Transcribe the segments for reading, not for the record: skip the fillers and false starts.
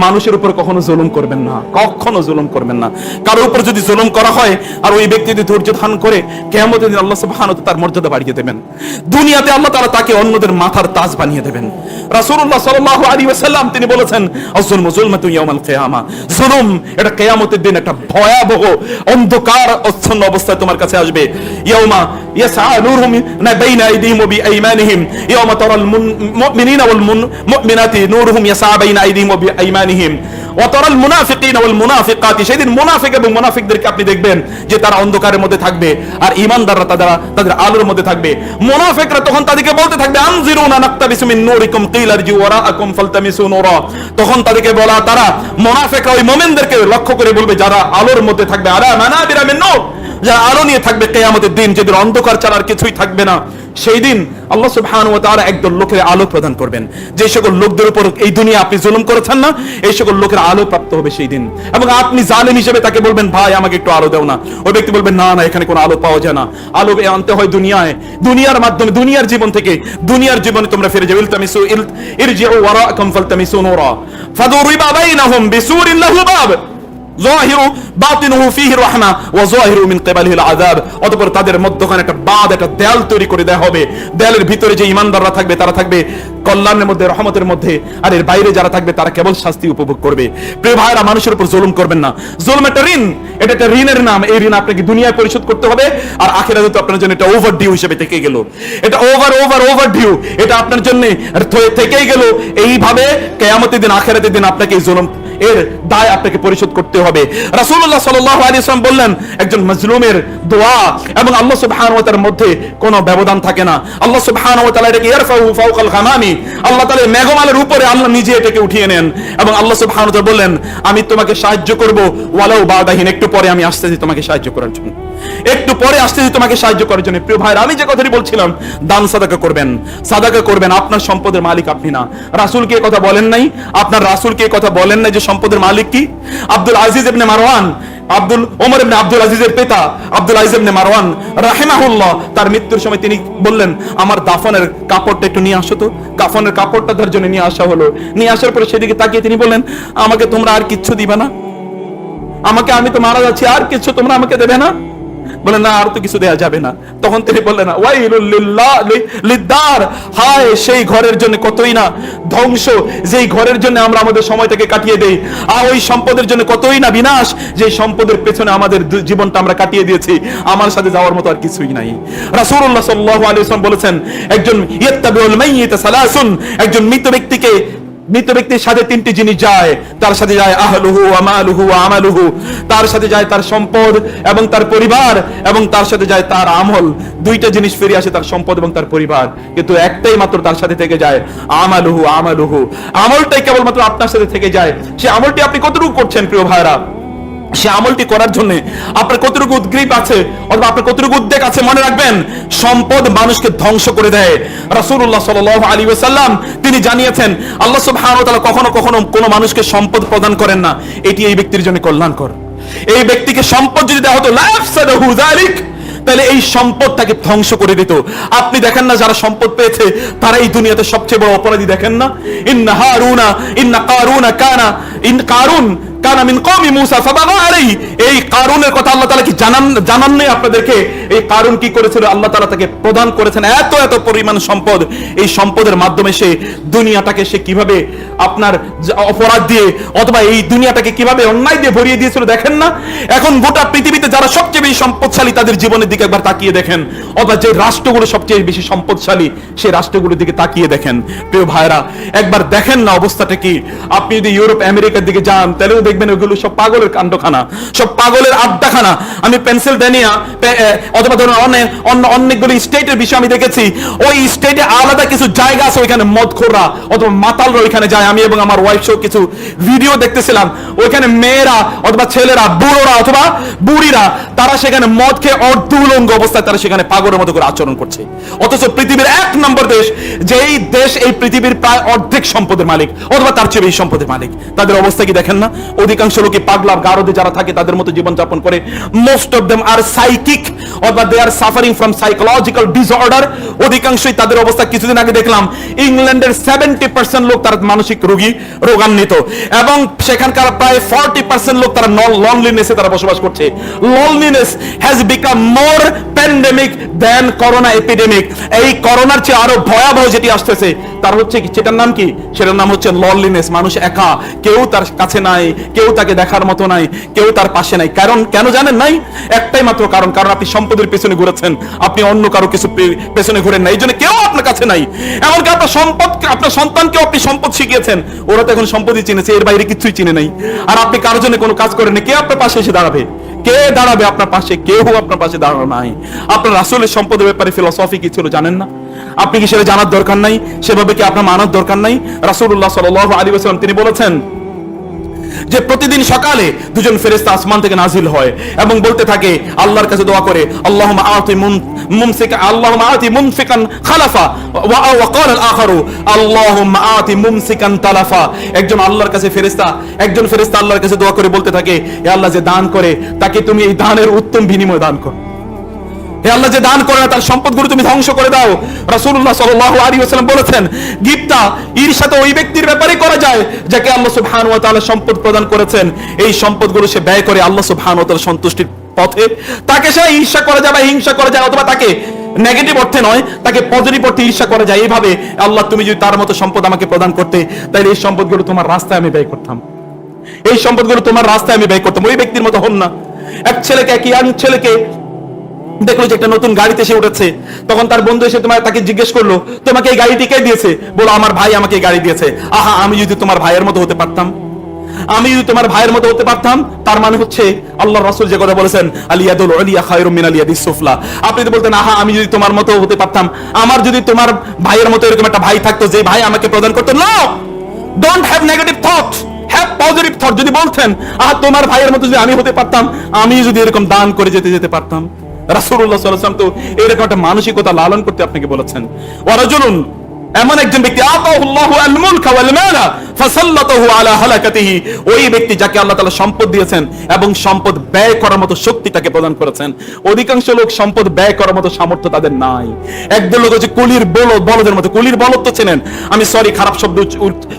মানুষের উপর কখনো জুলুম করবেন না, কখনো জুলুম করবেন না। কারোর উপর যদি জুলুম করা হয় আর ওই ব্যক্তি যদি ধৈর্য ধারণ করে, কিয়ামতের দিন আল্লাহ সুবহানাহু ওয়া তাআলা তার মর্যাদা বাড়িয়ে দেবেন। দুনিয়াতে আল্লাহ তাআলা তাকে অন্যদের মাথার তাজ বানিয়ে দেবেন। রাসূলুল্লাহ সাল্লাল্লাহু আলাইহি ওয়াসাল্লাম তিনি বলেছেন, আয-যুলমু যুলমাতুন ইয়াউমাল কিয়ামা, জুলুম এটা কিয়ামতের দিন একটা ভয়াবহ অন্ধকার আচ্ছন্ন অবস্থায় তোমার কাছে আসবে। ইয়াউমা ইয়াসআ নূরুহুম বাইনা আইদিহিম ওয়া বিআইমানিহিম, ইয়াউমা তারাল মুমিনিনা ওয়াল মুমিনাতি নূরুহুম ইয়াসআ বাইনা আইদিহিম ওয়া বিআইমানিহিম ওয়া তারাল মুনাফিকিনা ওয়াল মুনাফিকাতি, সেদিন মুনাফিক এবং মুনাফিকদেরকে আপনি দেখবেন যে তারা অন্ধকারের মধ্যে থাকবে আর ঈমানদাররা তাদের আলোর মধ্যে থাকবে। মুনাফিকরা তখন তাদেরকে বলতে থাকবে, আনজিরুনা নাকতাবিসু মিন নূরিকুম কিলা ইরজিউ ওয়ারাআকুম ফালতামিসু নূরা। তখন তাদেরকে বলা, তারা মুনাফিকরা ওই মুমিনদেরকে লক্ষ্য করে বলবে যারা আলোর মধ্যে থাকবে, আলা মানাবিরা মিন নূর, যারা আলো নিয়ে থাকবে কিয়ামতের দিন, যেদিন অন্ধকার ছাড়া আর কিছুই থাকবে না। সেই দিন আল্লাহ সুবহানাহু ওয়া তাআলা একদল লোকের আলো প্রদান করবেন। যে সকল লোকদের উপর এই দুনিয়া আপনি জুলুম করেছেন না, এই সকল লোকের আলো প্রাপ্ত হবে সেই দিন। এবং আপনি জালেম হিসেবে তাকে বলবেন, ভাই আমাকে একটু আলো দাও না। ওই ব্যক্তি বলবেন, না না, এখানে কোনো আলো পাওয়া যায় না, আলো আনতে হয় দুনিয়ায়, দুনিয়ার মাধ্যমে, দুনিয়ার জীবন থেকে। দুনিয়ার জীবনে তোমরা ফিরে যাও। ইলতামিসু ইরজিউ ওয়ারাআকুম ফালতামিসু নূরা ফাদুরিবা বাইনাহুম বিসুরিন লাহু বাব যাহিরু বাতিনুহু ফীহি রাহমা ওয়া যাহিরু মিন কিবালিহিল আযাব। অতঃপর তাদের মধ্যখানে একটা বাঁধ, একটা দেয়াল তৈরি করে দেওয়া হবে। দেয়ালের ভিতরে যে ঈমানদাররা থাকবে তারা থাকবে কল্যাণের মধ্যে, রহমতের মধ্যে, আর এর বাইরে যারা থাকবে তারা কেবল শাস্তি উপভোগ করবে। প্রিয় ভাইরা, মানুষের উপর জুলুম করবেন না। জুলুম একটা ঋণ, এটা একটা ঋণের নাম। এই ঋণ আপনাকে দুনিয়ায় পরিশোধ করতে হবে, আর আখিরাতে তো আপনার জন্য এটা ওভারডিউ হিসেবে থেকে গেল। এটা ওভারডিউ, এটা আপনার জন্য থেকেই গেল। এইভাবে কিয়ামতের দিন, আখিরাতের দিন আপনাকে এই জুলুম এর দায় আপনাকে পরিশোধ করতে হবে। রাসূলুল্লাহ সাল্লাল্লাহু আলাইহি ওয়াসাল্লাম বললেন, একজন মাজলুমের দোয়া এবং আল্লাহ সুবহানাহু ওয়া তাআলার মধ্যে কোনো ব্যবধান থাকে না। আল্লাহ সুবহানাহু ওয়া তাআলা এটাকে ইয়ারফাউ ফাওকাল গামামি, আল্লাহ তাআলা মেঘমালার উপরে আল্লাহ নিজে এটাকে উঠিয়ে নেন। এবং আল্লাহ সুবহানাহু ওয়া তাআলা বললেন, আমি তোমাকে সাহায্য করব ওয়ালাউ বাদাহিন, একটু পরে আমি আসতেছি তোমাকে সাহায্য করার জন্য, একটু পরে আসতেছি তোমাকে সাহায্য করার জন্য। প্রিয় ভাইরা, আমি যে কথাটি বলছিলাম, দান সাদাকা করবেন, সাদাকা করবেন। আপনার সম্পদের মালিক আপনি না। রাসূলকে এই কথা বলেন নাই, আপনার রাসূলকে এই কথা বলেন নাই যে সম্পদের মালিক কি? আব্দুল আজিজ ইবনে মারওয়ান, ওমর ইবনে আব্দুল আজিজের পিতা আব্দুল আজিজ ইবনে মারওয়ান রাহিমাহুল্লাহ, তার মৃত্যুর সময় তিনি বললেন, আমার দাফনের কাপড়টা একটু নিয়ে আসো তো। কাফনের কাপড়টা তার জন্য নিয়ে আসা হলো। নিয়ে আসার পরে সেদিকে তাকিয়ে তিনি বললেন, আমাকে তোমরা আর কিচ্ছু দিবে না? আমাকে, আমি তো মারা যাচ্ছি, আর কিছু তোমরা আমাকে দেবে না? বলে, না, আর তো কিছু দেয়া যাবে না। তখন তিনি বললেন, ওয়াইলুল লিদ্দার, হায় সেই ঘরের জন্য কতই না ধ্বংস, যেই ঘরের জন্য আমরা আমাদের সময়টাকে কাটিয়ে দেই, আর ওই সম্পদের জন্য কতই না বিনাশ, যে সম্পদের পেছনে আমাদের জীবনটা আমরা কাটিয়ে দিয়েছি। আমার সাথে যাওয়ার মতো আর কিছুই নাই। রাসূলুল্লাহ সাল্লাল্লাহু আলাইহি ওয়াসাল্লাম বলেছেন, একজন ইয়াত্তাবিউল মাইয়িত সালাসুন, একজন মৃত ব্যক্তির সাথে তিনটি জিনিস যায়। তার সাথে যায় আহলুহু ওয়া মালুহু ওয়া আমালুহু, তার সাথে যায় তার সম্পদ এবং তার পরিবার, এবং তার সাথে যায় তার আমল। দুইটা জিনিস ফিরে আসে, তার সম্পদ এবং তার পরিবার, কিন্তু একটাই মাত্র তার সাথে থেকে যায়, আমালুহু। আমলটাই কেবলমাত্র আপনার সাথে থেকে যায়। সে আমলটি আপনি কতটুকু করছেন প্রিয় ভাইরা? সে আমলটি করার জন্য আপনার কতটুকু উদ্গ্রীব আছে অথবা আপনার কতটুকু উদ্বেগ আছে? মনে রাখবেন, সম্পদ মানুষকে ধ্বংস করে দেয়। রাসূলুল্লাহ সাল্লাল্লাহু আলাইহি ওয়াসাল্লাম তিনি জানিয়েছেন, আল্লাহ সুবহানাহু ওয়া তাআলা কখনো কোনো মানুষকে সম্পদ প্রদান করেন না এটি এই ব্যক্তির জন্য কল্যাণকর। এই ব্যক্তিকে সম্পদ যদি দেওয়া হতো, লা ইয়াফসাদুহু যালিক, তাহলে এই সম্পদ তাকে ধ্বংস করে দিত। আপনি দেখেন না, যারা সম্পদ পেয়েছে তারা এই দুনিয়াতে সবচেয়ে বড় অপরাধী, দেখেন না? কারুন কানা মিন কওমি মূসা ফাবাগা আলাইহি, এই কারুনের কথা আল্লাহ তাআলা কি জানান নেই আপনাদেরকে? এই কারুন কি করেছিল? আল্লাহ তাআলা তাকে প্রদান করেছেন এত পরিমাণ সম্পদ। এই সম্পদের মাধ্যমে সে দুনিয়াটাকে সে কিভাবে আপনার অপরাধ দিয়ে অথবা এই দুনিয়াটাকে কিভাবে অন্যায় দিয়ে ভরিয়ে দিয়েছিল, দেখেন না? এখন গোটা পৃথিবীতে যারা সবচেয়ে বেশি সম্পদশালী তাদের জীবনের দিকে একবার তাকিয়ে দেখেন, অথবা যে রাষ্ট্রগুলো সবচেয়ে বেশি সম্পদশালী সেই রাষ্ট্রগুলোর দিকে তাকিয়ে দেখেন। প্রিয় ভাইরা, একবার দেখেন না অবস্থাটা কি। আপনি যদি ইউরোপ আমেরিকার দিকে যান তাহলেও দেখবেন ওগুলো সব পাগলের কাণ্ডখানা, সব পাগলের আড্ডাখানা। আমি পেনসিলভেনিয়া অথবা ধরুন অনেকগুলো স্টেটের বিষয় আমি দেখেছি, ওই স্টেটে আলাদা কিছু জায়গা আছে, ওইখানে মদখোররা অথবা মাতালরা ওইখানে যায়। আমি এবং আমার ওয়াইফ সহ কিছু ভিডিও দেখতেছিলাম, ওইখানে মেয়েরা অথবা ছেলেরা, বুড়োরা অথবা বুড়িরা, তারা সেখানে মদ খেয়ে অর্ধউলঙ্গ অবস্থায় তারা সেখানে পাগলের মতো করে আচরণ করছে। অথচ পৃথিবীর 1 নম্বর দেশ, যেই দেশ এই পৃথিবীর প্রায় অর্ধেক সম্পদের মালিক অথবা তার চেয়ে বেশি সম্পদের মালিক, তাদের অবস্থা কি দেখেন না? অধিকাংশ লোকই পাগলা গারদে যারা থাকে তাদের মতো জীবন যাপন করে। Most of them are psychic অথবা they are suffering from psychological disorder. অধিকাংশই তাদের অবস্থা, কিছুদিন আগে দেখলাম ইংল্যান্ডের 70% লোক তারা মানসিক রোগী, রোগান্বিত, এবং সেখানকার প্রায় 40% লোক তারা লনলিনেসে তারা বসবাস করছে। Loneliness has become more pandemic than corona epidemic. এই করোনার চেয়ে আরো ভয়াবহ যেটি আসতেছে তার হচ্ছে কি, সেটার নাম কি? সেটার নাম হচ্ছে লনলিনেস। মানুষ একা, কেউ তার কাছে নাই, কেউ তাকে দেখার মতো নাই, কেউ তার পাশে নাই। কারণ কেন জানেন? নাই একটাই মাত্র কারণ, কারণ আপনি সম্পদের পেছনে ঘুরেছেন, আপনি অন্য কারো কিছু পেছনে ঘুরেন না, এই জন্য কেউ আপনার কাছে নাই। এমনকি আপনার সম্পদ, আপনার সন্তানকেও আপনি সম্পদ শিখিয়েছেন, ওরা তো এখন সম্পদই চিনেছে, এর বাইরে কিছুই চিনে নাই। আর আপনি কারোর জন্য কোনো কাজ করেন, কে আপনার পাশে এসে দাঁড়াবে? কে দাঁড়াবে আপনার পাশে? কেউ আপনার পাশে দাঁড়ানো নাই। আপনার রাসূলের সম্পদের ব্যাপারে ফিলোসফি কি ছিল জানেন না? আপনি কি সেটা জানার দরকার নাই? সেভাবে কি আপনার মানার দরকার নাই? রাসূলুল্লাহ সাল্লাল্লাহু আলাইহি ওয়াসাল্লাম তিনি বলেছেন যে প্রতিদিন সকালে দুজন ফেরেশতা আসমান থেকে নাজিল হয় এবং বলতে থাকে, আল্লাহর কাছে দোয়া করে, আল্লাহুম্মা আতি মুনফিকান খালাফা ওয়া ক্বালা আল-আখারু আল্লাহুম্মা আতি মুমসিকান তালাফা। একজন আল্লাহর কাছে ফেরেশতা, একজন ফেরেশতা আল্লাহর কাছে দোয়া করে বলতে থাকে, হে আল্লাহ, যে দান করে তাকে তুমি এই দানের উত্তম বিনিময় দান করো। হে আল্লাহ, যে দান করে না তার সম্পদগুলো তুমি ধ্বংস করে দাও। রাসূলুল্লাহ সাল্লাল্লাহু আলাইহি ওয়াসাল্লাম বলেছেন, গিবতা, ঈর্ষা তো ওই ব্যক্তির ব্যাপারে করা যায় যাকে আল্লাহ সুবহানাহু ওয়া তাআলা সম্পদ প্রদান করেছেন, এই সম্পদগুলো সে ব্যয় করে আল্লাহ সুবহানাহু ওয়া তাআলার সন্তুষ্টির পথে। তাকে সে ঈর্ষা করা যায় বা হিংসা করা যায়, অথবা তাকে নেগেটিভ অর্থে নয়, তাকে পজিটিভ অর্থে ঈর্ষা করা যায়। এইভাবে, আল্লাহ তুমি যদি তার মতো সম্পদ আমাকে প্রদান করতে, তাহলে এই সম্পদগুলো তোমার রাস্তায় আমি ব্যয় করতাম, এই সম্পদগুলো তোমার রাস্তায় আমি ব্যয় করতাম। ওই ব্যক্তির মতো হন না। এক ছেলেকে, এক ইয়াং ছেলেকে দেখলো যে একটা নতুন গাড়িতে সে উঠেছে, তখন তার বন্ধু এসে তাকে জিজ্ঞেস করলো, তোমাকে এই গাড়িটি কে দিয়েছে? বলো, আমার ভাই আমাকে এই গাড়ি দিয়েছে। আহা, আমি যদি তোমার ভাইয়ের মতো হতে পারতাম, আমি যদি তোমার ভাইয়ের মতো হতে পারতাম। তার মানে হচ্ছে আল্লাহর রাসূল যে কথা বলেছেন, আলিয়াদুল উলিয়া খায়রুম মিনাল ইয়াদিস সুফলা। আপনি তো বলতেন, আহা, আমি যদি তোমার মতো হতে পারতাম, আমার যদি তোমার ভাইয়ের মতো এরকম একটা ভাই থাকতো যে ভাই আমাকে প্রদান করতো। No, don't have negative thought, have positive thought. যদি বলতেন, আহা, তোমার ভাইয়ের মতো যদি আমি হতে পারতাম, আমি যদি এরকম দান করে যেতে পারতাম। রাসূলুল্লাহ সাল্লাল্লাহু আলাইহি ওয়াসাল্লাম তো এরকম একটা মানসিকতা লালন করতে আপনাকে বলেছেন। ওয়ারাজুলুন, এমন একজন ব্যক্তি, আতাহুল্লাহু আল মুলকা ওয়াল মালা ফাসাল্লাতাহু আলা হালাকাতিহি, ওই ব্যক্তি যাকে আল্লাহ তাআলা সম্পদ দিয়েছেন এবং সম্পদ ব্যয় করার মতো শক্তি তাকে প্রদান করেছেন। অধিকাংশ লোক সম্পদ ব্যয় করার মতো সামর্থ্য তাদের নাই। একদল লোক হচ্ছে কুলির বলদের মতো। কুলির বলদ তো চেনেন, আমি সরি খারাপ শব্দ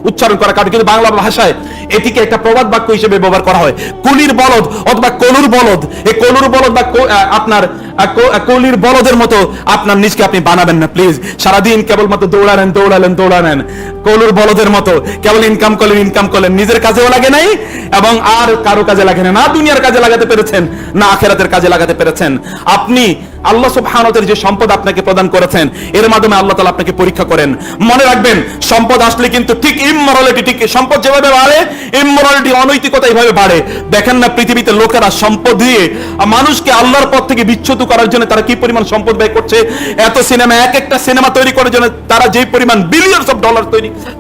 উচ্চারণ করা কাটে, কিন্তু বাংলা ভাষায় এটিকে একটা প্রবাদ বাক্য হিসেবে ব্যবহার করা হয়। কুলির বলদ অথবা কলুর বলদ। এই কলুর বলদ বা আপনার কলির বলদের মতো আপনার নিজকে আপনি বানাবেন না প্লিজ। সারাদিন কেবলমাত্র দৌড়ালেন কলুর বলদের মতো, কেবল ইনকাম করলেন, নিজের কাজেও লাগে নাই এবং আর কারো কাজে লাগে না। না দুনিয়ার কাজে লাগাতে পেরেছেন, না আখিরাতের কাজে লাগাতে পেরেছেন। আপনি আল্লাহ সুবহানাহু ওয়া তাআলা যে সম্পদ আপনাকে প্রদান করেছেন, এর মাধ্যমে আল্লাহ তাআলা আপনাকে পরীক্ষা করেন। মনে রাখবেন, সম্পদ আসলে কিন্তু ঠিক ইমমরালিটি, ঠিক সম্পদ যেভাবে বাড়ে, ইমমরালিটি, অনৈতিকতা এইভাবে বাড়ে। দেখেন না পৃথিবীতে লোকেরা সম্পদ দিয়ে মানুষকে আল্লাহর পথ থেকে বিচ্যুত করার জন্য তারা কি পরিমাণ সম্পদ ব্যয় করছে। এত সিনেমা, এক একটা সিনেমা তৈরি করার জন্য তারা যে পরিমাণ বিলিয়নস অফ ডলার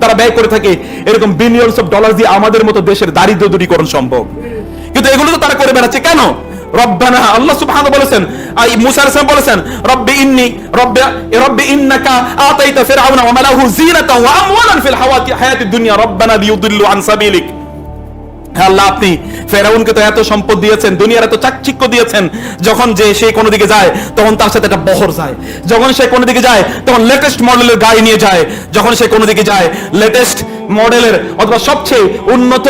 তারা ব্যয় করে থাকে, এরকম বিলিয়নস অফ ডলার দিয়ে আমাদের মতো দেশের দারিদ্র দূরীকরণ সম্ভব। কিন্তু এগুলো তো তারা করে বেড়াচ্ছে কেন? রব্বানা, আল্লাহ সুবহানাহু বলেছেন, মুসা আলাইহিস সালাম বলেছেন, রব্বি ইন্নাকা আতাইতা ফিরআউনা ওয়া মালাহু যিনাতাও ওয়া আমওয়ালান ফিল হায়াতিদ দুনিয়া রব্বানা লিইউদিল্লু আন সাবিলিক। আল্লাহ, আপনি ফেরাউনকে তো এত সম্পদ দিয়েছেন, দুনিয়ার এত চাকচিক্য দিয়েছেন, যখন যে সে কোনো দিকে যায় তখন তার সাথে একটা বহর যায়, যখন সে কোনো দিকে যায় তখন লেটেস্ট মডেলের গাড়ি নিয়ে যায়, যখন সে কোনো দিকে যায় লেটেস্ট মডেলের অথবা সবচেয়ে উন্নত